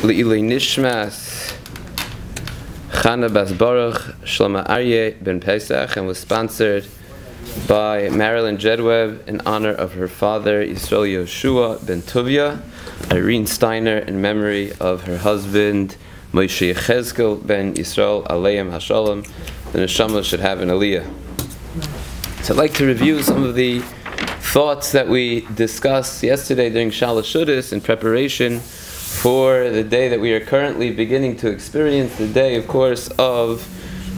Le'ilei Nishmas Chana Bas Baruch Shlomo Aryeh ben Pesach, and was sponsored by Marilyn Jedweb in honor of her father Yisrael Yoshua ben Tuvia, Irene Steiner in memory of her husband Moshe Yechezkel ben Yisrael Aleim Hashalom. The neshama should have an aliyah. So I'd like to review some of the thoughts that we discussed yesterday during Shalosh Shudas in preparation for the day that we are currently beginning to experience, the day, of course, of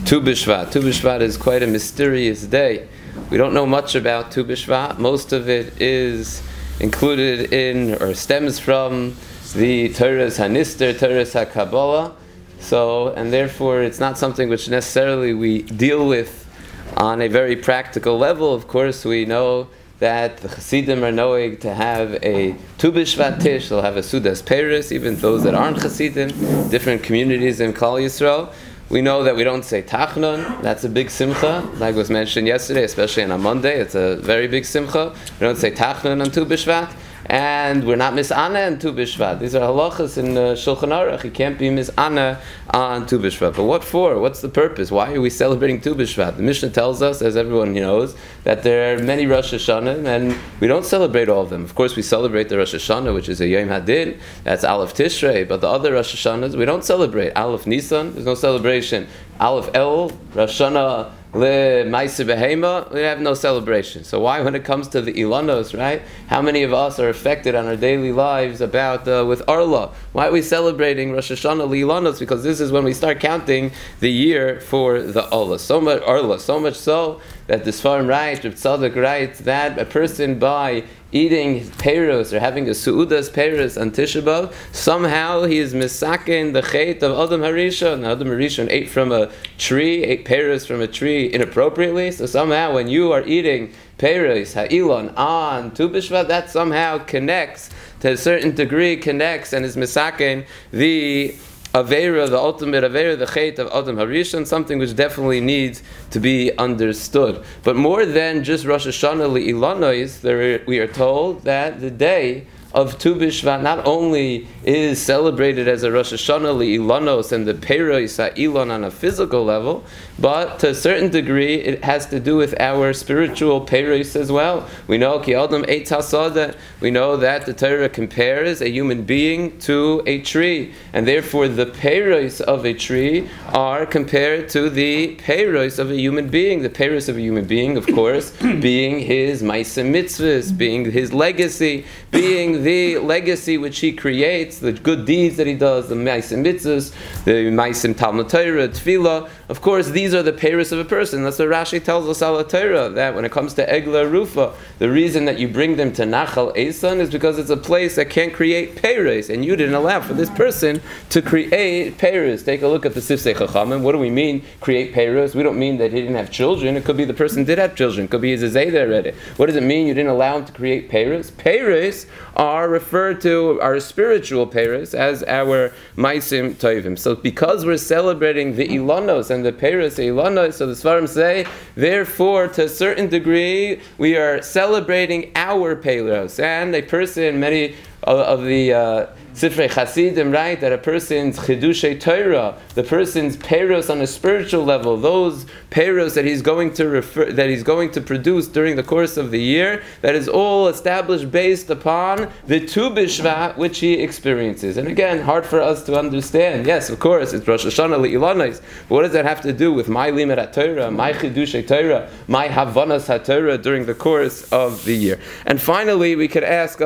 Tu B'Shvat. Tu B'Shvat is quite a mysterious day. We don't know much about Tu B'Shvat. Most of it is included in, or stems from, the Torah's Hanister, Torah's HaKabbalah. So, and therefore it's not something which necessarily we deal with on a very practical level. Of course, we know that the Chassidim are knowing to have a Tu B'Shvat Tish. They'll have a Sudas Peres, even those that aren't Chassidim, different communities in Klal Yisrael. We know that we don't say Tachnon. That's a big simcha, like was mentioned yesterday, especially on a Monday. It's a very big simcha. We don't say Tachnon on Tu B'Shvat. And we're not mis'ana on Tu B'Shvat. These are halachas in Shulchan Aruch. You can't be mis'ana on Tu B'Shvat. But what for? What's the purpose? Why are we celebrating Tu B'Shvat? The Mishnah tells us, as everyone knows, that there are many Rosh Hashanah, and we don't celebrate all of them. Of course, we celebrate the Rosh Hashanah, which is a Yom Hadin. That's Aleph Tishrei. But the other Rosh Hashanahs, we don't celebrate. Aleph Nisan, there's no celebration. Aleph El, Rosh Hashanah, Le Maise Behema, we have no celebration. So why, when it comes to the Ilanos, right? How many of us are affected on our daily lives about with Arla? Why are we celebrating Rosh Hashanah Ilanos? Because this is when we start counting the year for the Arla. So much Arla, so much so that the Sfarim writes, Reb Tzadok writes, that a person by eating peiros or having a su'udas peiros on Tisha B'Av, somehow he is misaken the chait of Adam Harishon. Adam Harishon ate from a tree, ate peiros from a tree inappropriately. So somehow when you are eating peiros, ha'ilon, on Tu B'Shvat, that somehow connects, to a certain degree connects and is misaken the Aveira, the ultimate Aveira, the Chet of Adam Harishon, something which definitely needs to be understood. But more than just Rosh Hashanah Li'ilanois, we are told that the day of Tu B'Shvat not only is celebrated as a Rosh Hashanah Li'ilanos and the Peiros HaIlon on a physical level, but to a certain degree it has to do with our spiritual Peiros as well. We know Ki Adam Eitz HaSadah. We know that the Torah compares a human being to a tree, and therefore the Peiros of a tree are compared to the Peiros of a human being. The Peiros of a human being, of course, being his Ma'aseh Mitzvahs, being his legacy, being the legacy which he creates, the good deeds that he does, the Ma'aseh Mitzvahs, the Ma'aseh Talmud Torah, Tefillah. Of course, these are the peiros of a person. That's what Rashi tells us al Torah, that when it comes to Egla Rufa, the reason that you bring them to Nachal Esan is because it's a place that can't create peiros, and you didn't allow for this person to create peiros. Take a look at the Sifsei Chachamim. What do we mean, create peiros? We don't mean that he didn't have children. It could be the person did have children. It could be his Zayda already. What does it mean you didn't allow him to create peiros? Peiros are referred to, our spiritual peiros, as our Maisim Tovim. So because we're celebrating the Ilanos and the peiros Ilanos, so the Svarim say, therefore, to a certain degree, we are celebrating our peiros. And a person, many of the Sifrei Chassidim write that a person's Chidushei Torah, the person's peiros on a spiritual level, those peiros that he's going to produce during the course of the year, that is all established based upon the Tu B'Shvat which he experiences. And again, hard for us to understand. Yes, of course, it's Rosh Hashanah Li'ilanos, but what does that have to do with my Limud HaTorah, my Chidushei Torah, my Havanas HaTorah during the course of the year? And finally, we could ask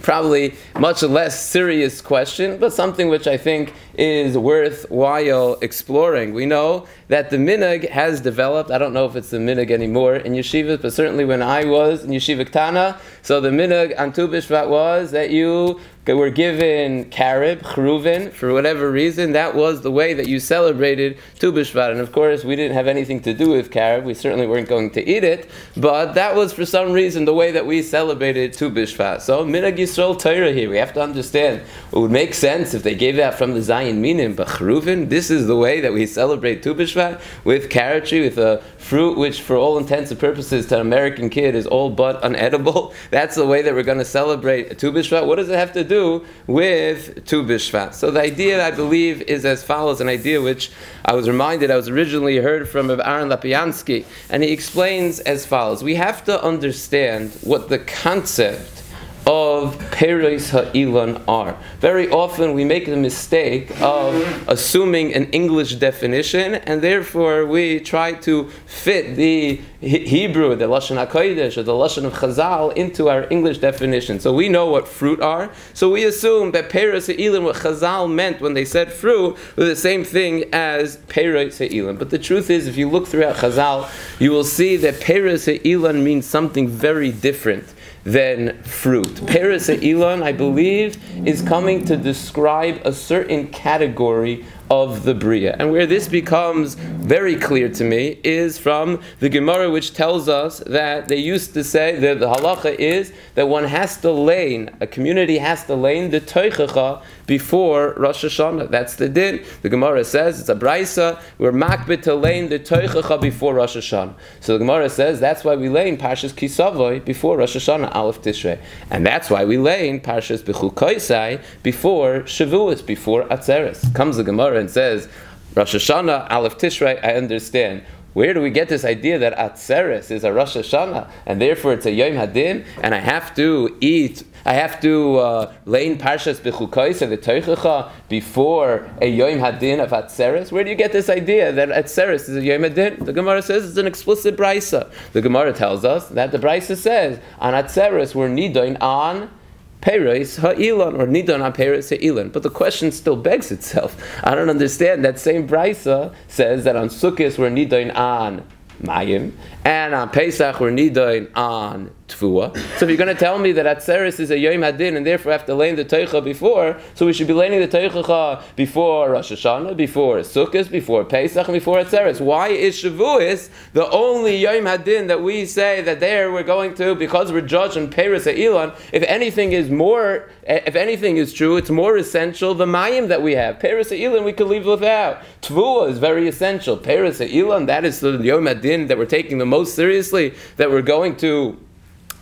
probably much less serious question, but something which I think is worthwhile exploring. We know that the minhag has developed. I don't know if it's the minhag anymore in yeshivas, but certainly when I was in yeshiva Ktana, so the minhag on Tu B'Shvat was that you were given karib, chruvin, for whatever reason. That was the way that you celebrated Tu B'Shvat. And of course, we didn't have anything to do with karib. We certainly weren't going to eat it. But that was, for some reason, the way that we celebrated Tu B'Shvat. So, Minhag Yisrael Torah here. We have to understand. It would make sense if they gave that from the Zayin Minim. But chruvin, this is the way that we celebrate Tu B'Shvat, with carrot tree, with a fruit which, for all intents and purposes, to an American kid is all but unedible. That's the way that we're going to celebrate Tu B'Shvat. What does it have to do do with Tu B'Shvat. So the idea, I believe, is as follows, an idea which I was originally heard from Rabbi Aaron Lapiansky, and he explains as follows. We have to understand what the concept of Peros Ha'ilan are. Very often we make the mistake of assuming an English definition, and therefore we try to fit the Hebrew, the Lashon HaKodesh, or the Lashon of Chazal into our English definition. So we know what fruit are, so we assume that Peros Ha'ilan, what Chazal meant when they said fruit, was the same thing as Peros Ha'ilan. But the truth is, if you look throughout Chazal, you will see that Peros Ha'ilan means something very different than fruit. Peros Ha'ilan, I believe, is coming to describe a certain category of the Bria. And where this becomes very clear to me is from the Gemara, which tells us that they used to say that the halacha is that one has to lane, a community has to lane the toichacha before Rosh Hashanah. That's the din. The Gemara says, it's a braisa, we're makbid to lane the toichacha before Rosh Hashanah. So the Gemara says, that's why we lane Parshas Kisavoy before Rosh Hashanah, Aleph Tishrei. And that's why we lane Parshas Bechukoisai before Shavuos, before Atzeres. Comes the Gemara and says, Rosh Hashanah, Aleph Tishrei, I understand. Where do we get this idea that Atzeres is a Rosh Hashanah, and therefore it's a Yom Hadin, and I have to lane Parshas Bechukos and the Teichacha before a Yom Hadin of Atzeres? Where do you get this idea that Atzeres is a Yom Hadin? The Gemara says it's an explicit brisa. The Gemara tells us that the brisa says on Atzeres we're nidoin on Peros Ha'ilan, or Nidon on Peros Ha'ilan. But the question still begs itself. I don't understand. That same brisa says that on Sukkot we're Nidon on Mayim, and on Pesach we're Nidon on Tfuah. So if you're going to tell me that Atzeres is a Yom Hadin and therefore I have to lane the Teicha before, so we should be laning the Teicha before Rosh Hashanah, before Sukkot, before Pesach, and before Atzeres. Why is Shavuos the only Yom Hadin that we say that there we're going to, because we're judged on Peros Ha'ilan? If anything is true, it's more essential the Mayim that we have. Peros Ha'ilan we could leave without. Tfuah is very essential. Peros Ha'ilan, that is the Yom Hadin that we're taking the most seriously, that we're going to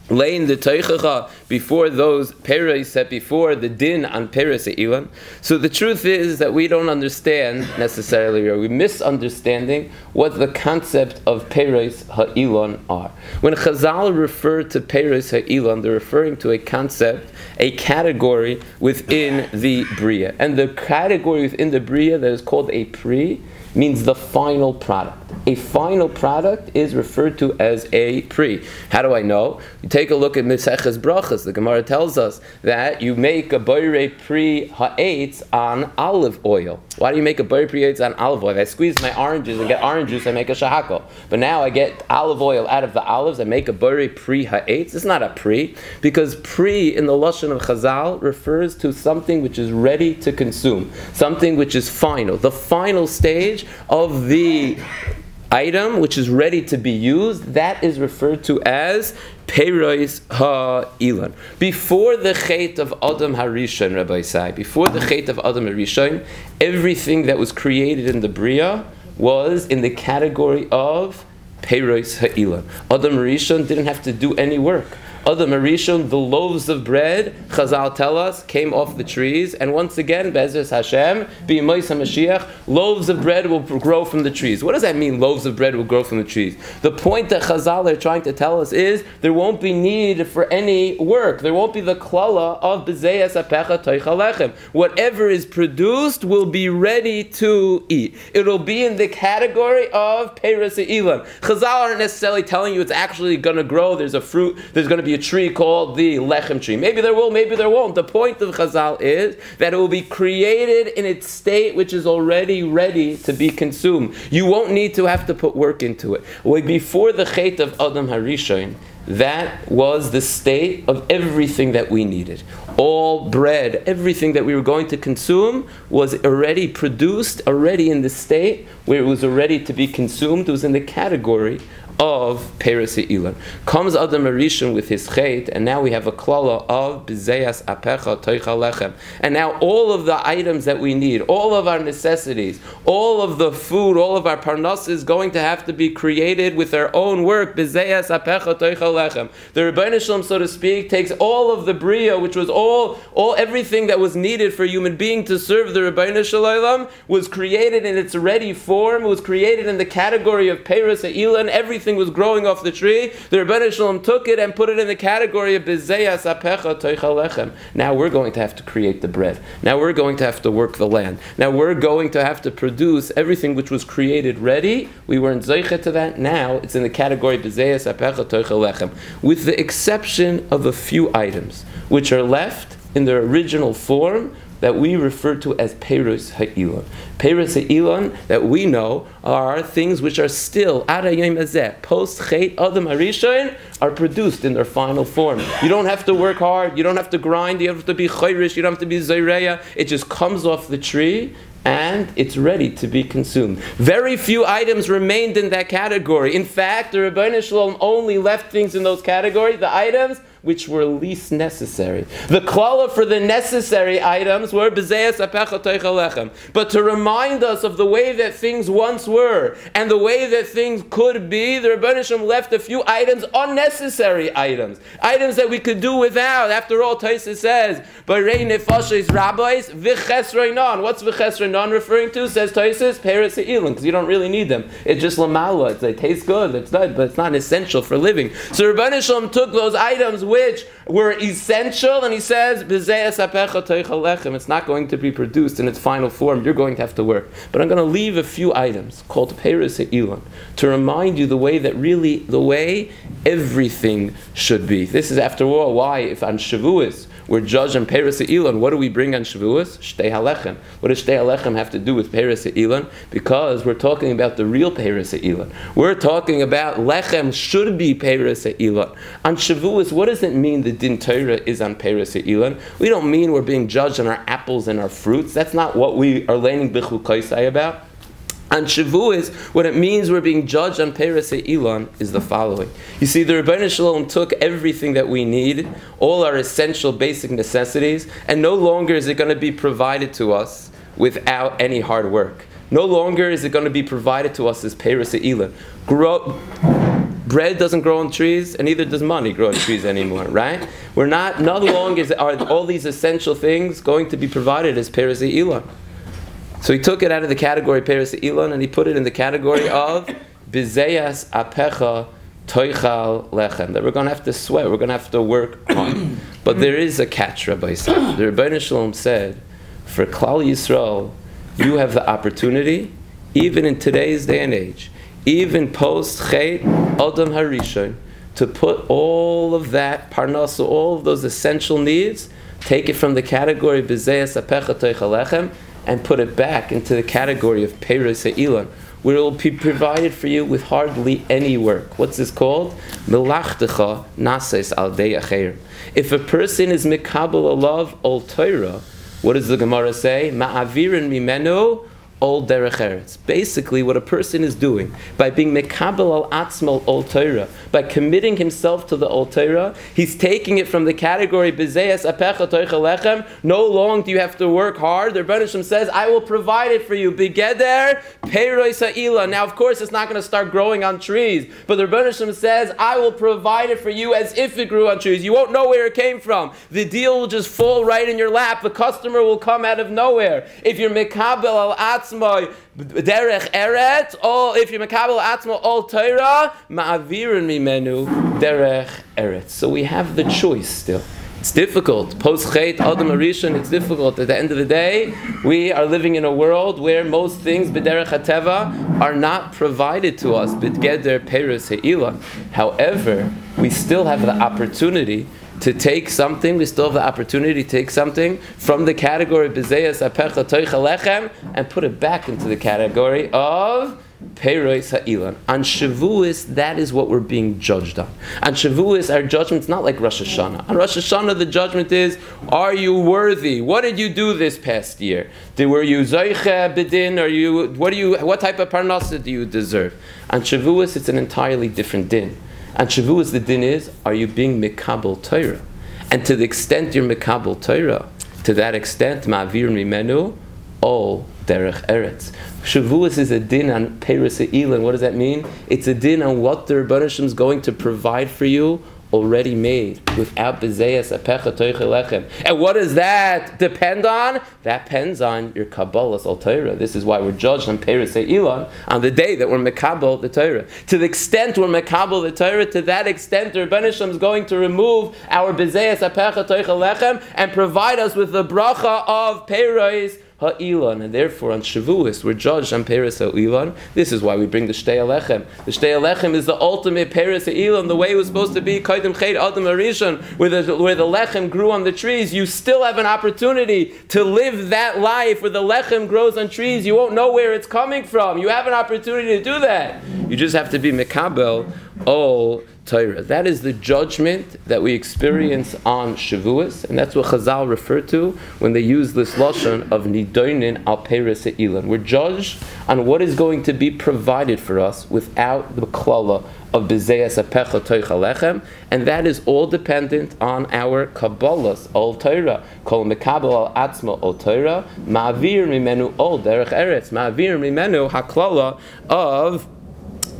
laying the teichacha before those peros, set before the din on Peros Ha'ilan. So the truth is that we don't understand necessarily, or we're misunderstanding what the concept of Peros Ha'ilan are. When Chazal refer to Peros Ha'ilan, they're referring to a concept, a category within the Bria. And the category within the Bria that is called a Pri means the final product. A final product is referred to as a Pri. How do I know? You take a look at Meseches Brachas. The Gemara tells us that you make a Boirei Pri Ha'etz on olive oil. Why do you make a Boirei Pri Ha'etz on olive oil? If I squeeze my oranges and get orange juice, I make a shahako. But now I get olive oil out of the olives, I make a Boirei Pri Ha'etz. It's not a Pri, because Pri in the Lashon of Chazal refers to something which is ready to consume, something which is final, the final stage of the item which is ready to be used. That is referred to as Peros Ha'ilan. Before the Chet of Adam Harishon, Rabbi Sai, before the Chet of Adam Harishon, everything that was created in the Bria was in the category of Peros Ha'ilan. Adam Harishon didn't have to do any work. Adam Harishon, the loaves of bread, Chazal tell us, came off the trees, and once again, Be'ezras Hashem, B'yimos HaMashiach, loaves of bread will grow from the trees. What does that mean, loaves of bread will grow from the trees? The point that Chazal are trying to tell us is, there won't be need for any work. There won't be the klala of B'zeyas Apecha Toicha Lechem. Whatever is produced will be ready to eat. It'll be in the category of Peros Ha'ilan. Chazal aren't necessarily telling you it's actually going to grow. There's a fruit, there's going to be a tree called the lechem tree. Maybe there will, maybe there won't. The point of Chazal is that it will be created in its state which is already ready to be consumed. You won't need to have to put work into it. Before the Chet of Adam Harishon, that was the state of everything that we needed. All bread, everything that we were going to consume was already produced, already in the state where it was already to be consumed. It was in the category of Peres Ilan. Comes Adam Arishon with his chait, and now we have a klala of B'zeyas Apecha Toichal Lechem. And now all of the items that we need, all of our necessities, all of the food, all of our parnas is going to have to be created with our own work. B'zeyas Apecha Toichal Lechem. The Rebbeinu Shalom, so to speak, takes all of the bria, which was all everything that was needed for a human being to serve the Rebbeinu Shalom, was created in its ready form, was created in the category of Peres Ilan. Everything was growing off the tree. The Rebbeinu Shalom took it and put it in the category of B'zeyas Apecha Toichal Lechem. Now we're going to have to create the bread. Now we're going to have to work the land. Now we're going to have to produce everything which was created ready. We weren't zeicha to that. Now it's in the category B'zeyas Apecha Toichal Lechem, with the exception of a few items which are left in their original form, that we refer to as Peres Ha'ilon. Peres Ha'ilon that we know are things which are still, Ada Yom Hazeh, post Chet Adam Harishon, are produced in their final form. You don't have to work hard, you don't have to grind, you don't have to be chayrish, you don't have to be zayreya. It just comes off the tree and it's ready to be consumed. Very few items remained in that category. In fact, the Rebbeinu Shalom only left things in those categories, the items which were least necessary. The klala for the necessary items were B'zeyas Apecha Toichal Lechem. But to remind us of the way that things once were and the way that things could be, the Rebbeinu Shalom left a few items, unnecessary items that we could do without. After all, Tosfos says, B'rei nefashos rabbis v'chesroinon. What's v'chesroinon referring to? Says Tosfos, Peres Ha'ilon, because you don't really need them. It's just lamala. They taste good, it's not, but it's not essential for living. So Rebbeinu Shalom took those items which were essential, and he says, B'zeyas Apecha Toichal Lechem. It's not going to be produced in its final form. You're going to have to work. But I'm going to leave a few items called Peres Ha'ilon to remind you the way everything should be. This is, after all, why if on Shavuos we're judged on Peres Ha'ilon, what do we bring on Shavuos? Shtei HaLechem. What does Shtei HaLechem have to do with Peres Ha'ilon? Because we're talking about the real Peres Ha'ilon. We're talking about Lechem should be Peres Ha'ilon. On Shavuos, what does it mean the Din Torah is on Peres Ha'ilon? We don't mean we're being judged on our apples and our fruits. That's not what we are learning B'chul Kaisai about. On Shavuos, what it means we're being judged on Peres Ha'ilon is the following. You see, the Rebbeinu Shalom took everything that we need, all our essential basic necessities, and no longer is it going to be provided to us without any hard work. No longer is it going to be provided to us as Peres Ha'ilon. Bread doesn't grow on trees, and neither does money grow on trees anymore, right? No longer are all these essential things going to be provided as Peres Ha'ilon. So he took it out of the category Peres Ha'ilon and he put it in the category of B'zeyas Apecha Toichal Lechem, that we're going to have to sweat, we're going to have to work on. But there is a catch, Rabbi said. The Rebbeinu Shalom said, for Klal Yisrael, you have the opportunity, even in today's day and age, even post Chet Adam Harishon, to put all of that parnasa, all of those essential needs, take it from the category B'zeyas Apecha Toichal Lechem, and put it back into the category of Peres Ha'ilon, where it will be provided for you with hardly any work. What's this called? Melachtecha nases al dei acher. If a person is mikabel alav ol Torah, what does the Gemara say? Ma'avirin mimenu ol derech eretz. Basically, what a person is doing by being mekabel al atzmal ol Torah, by committing himself to the ol Torah, he's taking it from the category B'zeyas Apecha Toichal Lechem. No longer do you have to work hard. The Rebbeinu Shalom says, I will provide it for you. Begeder Peres Ha'ilon. Now, of course, it's not going to start growing on trees, but the Rebbeinu Shalom says, I will provide it for you as if it grew on trees. You won't know where it came from. The deal will just fall right in your lap. The customer will come out of nowhere. If you're mekabel al atzmal derech eretz, or if you mekabel atzmo ol Torah, ma'avirin mimenu derech eretz. So we have the choice still. It's difficult. Post Chet Adam Harishon, it's difficult. At the end of the day, we are living in a world where most things b'derech hateva are not provided to us b'geder Peres Ha'ilon. However, we still have the opportunity to take something, we still have the opportunity to take something from the category B'zeyas Apecha Toichal Lechem and put it back into the category of Peiros Ha'ilan. On Shavuos, that is what we're being judged on. On Shavuos, our judgment's not like Rosh Hashanah. On Rosh Hashanah, the judgment is, are you worthy? What did you do this past year? Were you Zoiche B'din? What type of parnasa do you deserve? On Shavuos, it's an entirely different din. On Shavuos, the din is, are you being Mikabel Torah? And to the extent you're Mikabel Torah, to that extent, Ma'avir Mimenu, all derech eretz. Shavuos is a din on Peiros Ha'ilan. What does that mean? It's a din on what the Rebbeinu Shalom is going to provide for you, already made, without bezeyas apecha toicha lechem. And what does that depend on? That depends on your kabbalas al Torah. This is why we're judged on Peiros Ha'ilan, on the day that we're mekabel the Torah. To the extent we're mekabel the Torah, to that extent the Rebbeinu Shalom is going to remove our bezeyas apecha toicha lechem and provide us with the bracha of Peiros Ha'ilan, and therefore on Shavuos we're judged on Peiros Ha'ilan. This is why we bring the Shtei Alechem. The Shtei Alechem is the ultimate Peiros Ha'ilan, the way it was supposed to be. Kaidem Chet Adam Arishon, where the lechem grew on the trees. You still have an opportunity to live that life where the lechem grows on trees. You won't know where it's coming from. You have an opportunity to do that. You just have to be Mekabel all Torah. That is the judgment that we experience on Shavuos, and that's what Chazal refer to when they use this lashon of nidoinin al Peiros Ha'ilan. We're judged on what is going to be provided for us without the klala of bezeyas apecha toicha lechem, and that is all dependent on our kabbalas al Torah. Kol mekabel al atzma al Torah, ma'avir mimenu ol derech eretz, ma'avir mimenu haklala of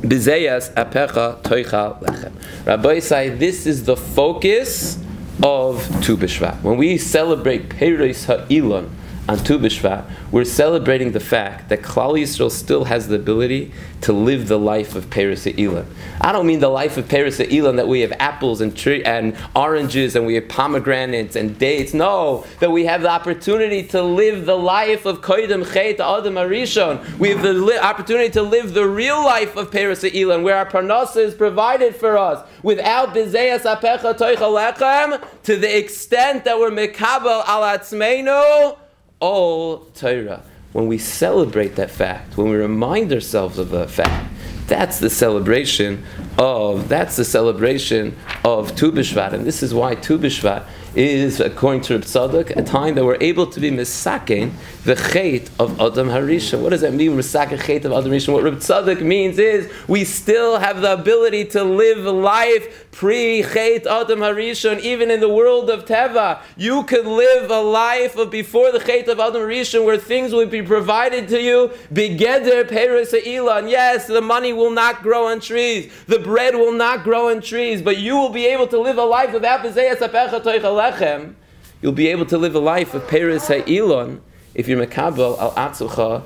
Bizeyas apecha toicha lechem. Rabbi say this is the focus of Tu B'Shvat. When we celebrate Peiros Ha'ilan on Tu B'Shvat, we're celebrating the fact that Klal Yisrael still has the ability to live the life of Peiros Ha'ilan. I don't mean the life of Peiros Ha'ilan that we have apples and oranges and we have pomegranates and dates. No, that we have the opportunity to live the life of Koydem Chet Adam Arishon. We have the opportunity to live the real life of Peiros Ha'ilan, where our parnasa is provided for us without Bizeyas Apecha Toicha Lechem, to the extent that we're Mekabel Al Atzmeinu all Torah. When we celebrate that fact, when we remind ourselves of that fact, that's the celebration of Tu B'Shvat. And this is why Tu B'Shvat is, according to Reb Tzadok, a time that we're able to be misaken the chet of Adam Harishon. What does that mean, misaken chet of Adam Harishon? What Reb Tzadok means is we still have the ability to live life pre-chet Adam Harishon, even in the world of Teva. You could live a life of before the chet of Adam Harishon, where things will be provided to you. Begeder Peiros Ha'ilan. Yes, the money will not grow on trees. The bread will not grow on trees. But you will be able to live a life without Bezeyas Apecha Toicha Lechem. You'll be able to live a life of Peiros Ha'ilan if you're Mekabel Al Atzucha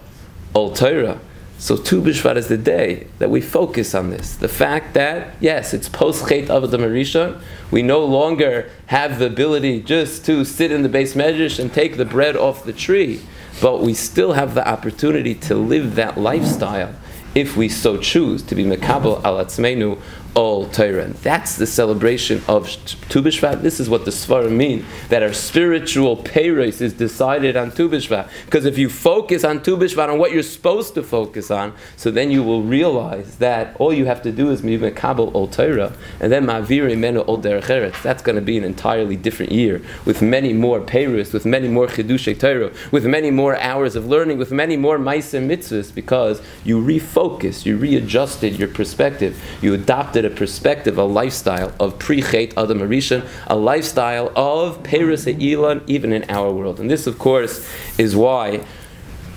Al Torah. So Tu B'Shvat is the day that we focus on this. The fact that, yes, it's post-Chet Avodah Marisha. We no longer have the ability just to sit in the Beis Medrash and take the bread off the tree. But we still have the opportunity to live that lifestyle if we so choose, to be Mekabel Al Atzmeinu all Torah. And that's the celebration of Tu B'Shvat. This is what the Sfarim mean, that our spiritual peiros is decided on Tu B'Shvat. Because if you focus on Tu B'Shvat, on what you're supposed to focus on, so then you will realize that all you have to do is be Mekabel all Torah, and then Ma'avir Imenu all Derech Eretz. That's going to be an entirely different year, with many more peiros, with many more Chiddushei Torah, with many more hours of learning, with many more Ma'aseh Mitzvahs, because you refocused, you readjusted your perspective, you adopted a perspective, a lifestyle of pre-Chet Adam Harishon, a lifestyle of Peiros Ha'ilan, even in our world. And this, of course, is why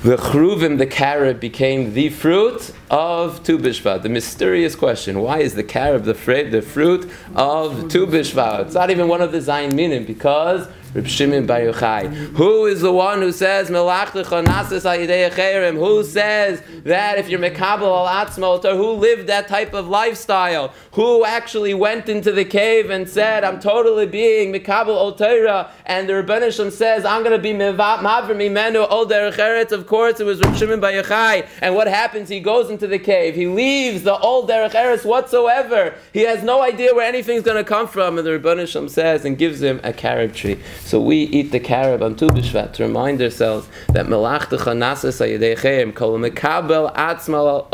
the chruvim, the carob, became the fruit of Tu B'Shvat. The mysterious question: why is the carob the fruit of Tu B'Shvat? It's not even one of the Zayin Minim, because Reb Shimon Bar Yochai, who is the one who says Melachtecha Nasis Hayidei Acherim? Who says that if you're Mekabel Al Atzmo, who lived that type of lifestyle? Who actually went into the cave and said, I'm totally being Mekabel Al Torah, and the Rebbeinu Shalom says, I'm going to be Ma'avir Mimenu Ol Derech Eretz? Of course, it was Reb Shimon Bar Yochai. And what happens? He goes into the cave. He leaves the Ol Derech Eretz whatsoever. He has no idea where anything's going to come from. And the Rebbeinu Shalom says and gives him a carob tree. So we eat the carob on Tu B'Shvat to remind ourselves that melachtecha nasas hayedeicheim kol mekabel atzma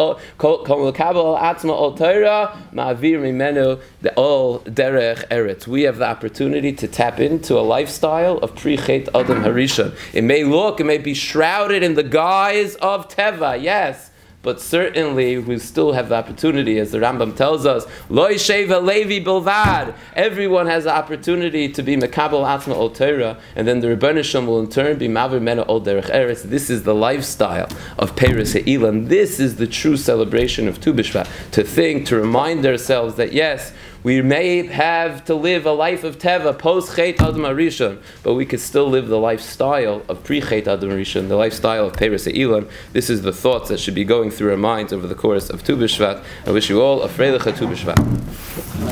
al Torah ma'avir mimenu the all derech eretz. We have the opportunity to tap into a lifestyle of pre-chet Adam Harishon. It may be shrouded in the guise of Teva, yes. But certainly we still have the opportunity, as the Rambam tells us, Lo Sheva Levi Bilvad. Everyone has the opportunity to be Mekabel Atzma Ol Torah, and then the Rebbeinu Shalom will in turn be Mavir Mena Ol Derech Eretz. This is the lifestyle of Peiros Ha'Ilan. This is the true celebration of Tu B'Shvat. To think, to remind ourselves that yes, we may have to live a life of Teva, post-Chet Adam Harishon, but we could still live the lifestyle of pre-Chet Adam Harishon, the lifestyle of Peiros Ha'Ilan. This is the thoughts that should be going through our minds over the course of Tu B'Shvat. I wish you all a Freiliche Tu B'Shvat.